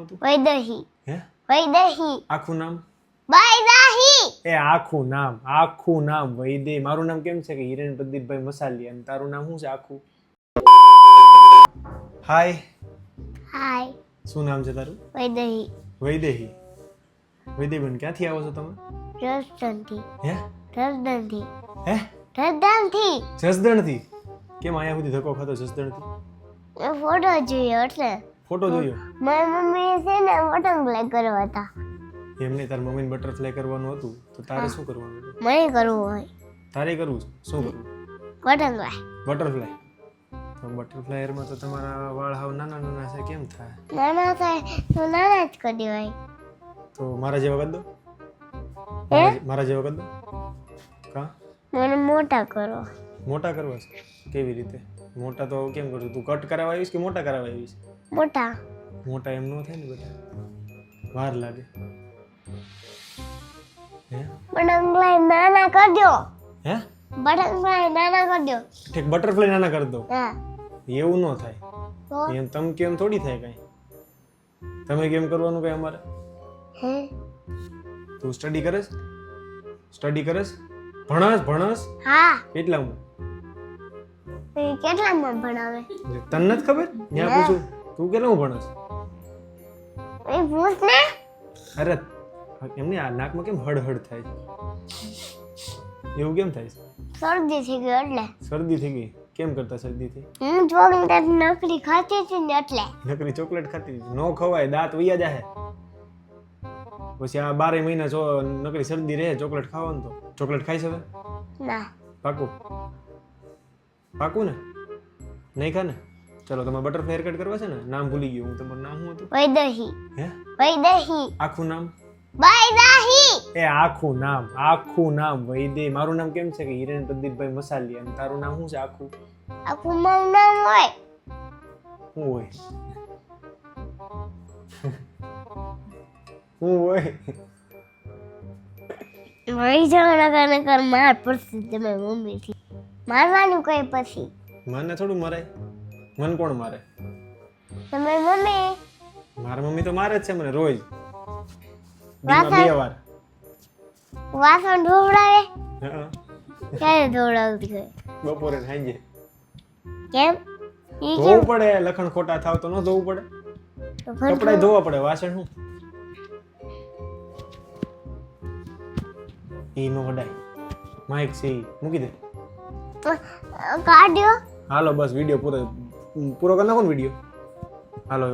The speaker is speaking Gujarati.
હતું? વૈદેહી. હે? વૈદેહી. આખું નામ? વૈદેહી. એ આખું નામ વૈદે. મારું નામ કેમ છે કે હિરેન પ્રદીપભાઈ મસાલી, અને તારું નામ શું છે આખું? હાય. હાય. શું નામ છે તારું? વૈદેહી. વૈદેહી. વૈદેહીબેન ક્યાંથી આવો છો તમે? જસદણથી. હે? જસદણથી. હે? જસદણથી. જસદણથી? કેમ અહીંયા સુધી ધક્કો ખાતો જસદણથી? એ ફોટો જોયો એટલે. ફોટો જોયો? મારી મમ્મી છે ને બટરફ્લાય કરવા હતા. એમને તાર મમ્મીને બટરફ્લાય કરવાનું હતું તો તારે શું કરવાનું હતું? મને કરવું હોય તારે કરવું છે? શું કરવું? બટરફ્લાય. બટરફ્લાય. તો બટરફ્લાયરમાં તો તમારા વાળ હાવ નાના નાના છે, કેમ થાય? નાના થાય તો નાના જ કરી દેવાય. તો મારા જેવા કરી દો. હે? મારા જેવા કરી દો. કા? મને મોટા કરો. મોટા કરવા છે? કેવી રીતે મોટા? તો કેમ કરશું? તું કટ કરાવવા આવીશ કે મોટા કરાવવા આવીશ? મોટા. મોટા એમ ન થાય ને બેટા, વાર લાગે. હે? બટરફ્લાય નાના કરી દો. હે? બટરફ્લાય નાના કરી દો. ઠીક, બટરફ્લાય નાના કરી દો. હા. એવું ન થાય. તો એમ તમે કેમ થોડી થાય કઈ. તમે કેમ કરવાનું કઈ અમારે? હે? તું સ્ટડી કરસ? ભણસ? હા. કેટલામાં? એ કેટલામાં ભણાવે? તને નથી ખબર? ત્યાં પૂછું, તું કેટલામાં ભણસ? એ પૂછ ને. અરે એમની આ નાકમાં કેમ હડ થાય છે? એવું કેમ થાય છે? શરદી થઈ ગઈ એટલે. શરદી થઈ ગઈ? કેમ કરતા શરદી થઈ? હું ચોકલેટ નકરી ખાતી હતી ને એટલે. નકરી ચોકલેટ ખાતી? ન ખવાય, દાંત વૈયા જાહે. પછી આ 12 મહિના જો નકરી શરદી રહે ચોકલેટ ખાવાનું તો. ચોકલેટ ખાઈ હવે? ના. પાકું ને? નહીં ખા ને? ચલો, તમે બટરફ્લાય હેરકટ કરવા છે ને? નામ ભૂલી ગયો હું. તમારું નામ શું હતું? વૈદેહી. હે? વૈદેહી. આખું નામ? વૈદેહી. એ આખું નામ વૈદે. મારું નામ કેમ છે કે હિરેન પ્રદીપભાઈ મસાલી, અને તારું નામ શું છે આખું? આખું મારું નામ હોય. શું હોય? શું હોય? વહી જવાના કર માર પડશે તમે મમ્મીથી. મારવાનું કઈ પછી. મને થોડું મરાય. મન કોણ મારે? તમારી મમ્મી. મારા મમ્મી તો મારે જ છે મને રોજ. વાસણ 2 વાર. વાસણ ધોવડાવે? હા. ક્યારે ધોવડાવતી હોય? બપોરે સાંજે. કેમ? ઈ કેમ? ધોવું પડે, લખણ ખોટા થાવ તો ન ધોવું પડે? તો ફરી કપડાય ધોવા પડે, વાસણ શું? ઈ નો વડાય. માઈક છે ઈ મૂકી દે. કાઢ્યો. હાલો બસ, વિડિયો પૂરો કરી નાખો ને વિડિયો. હાલો.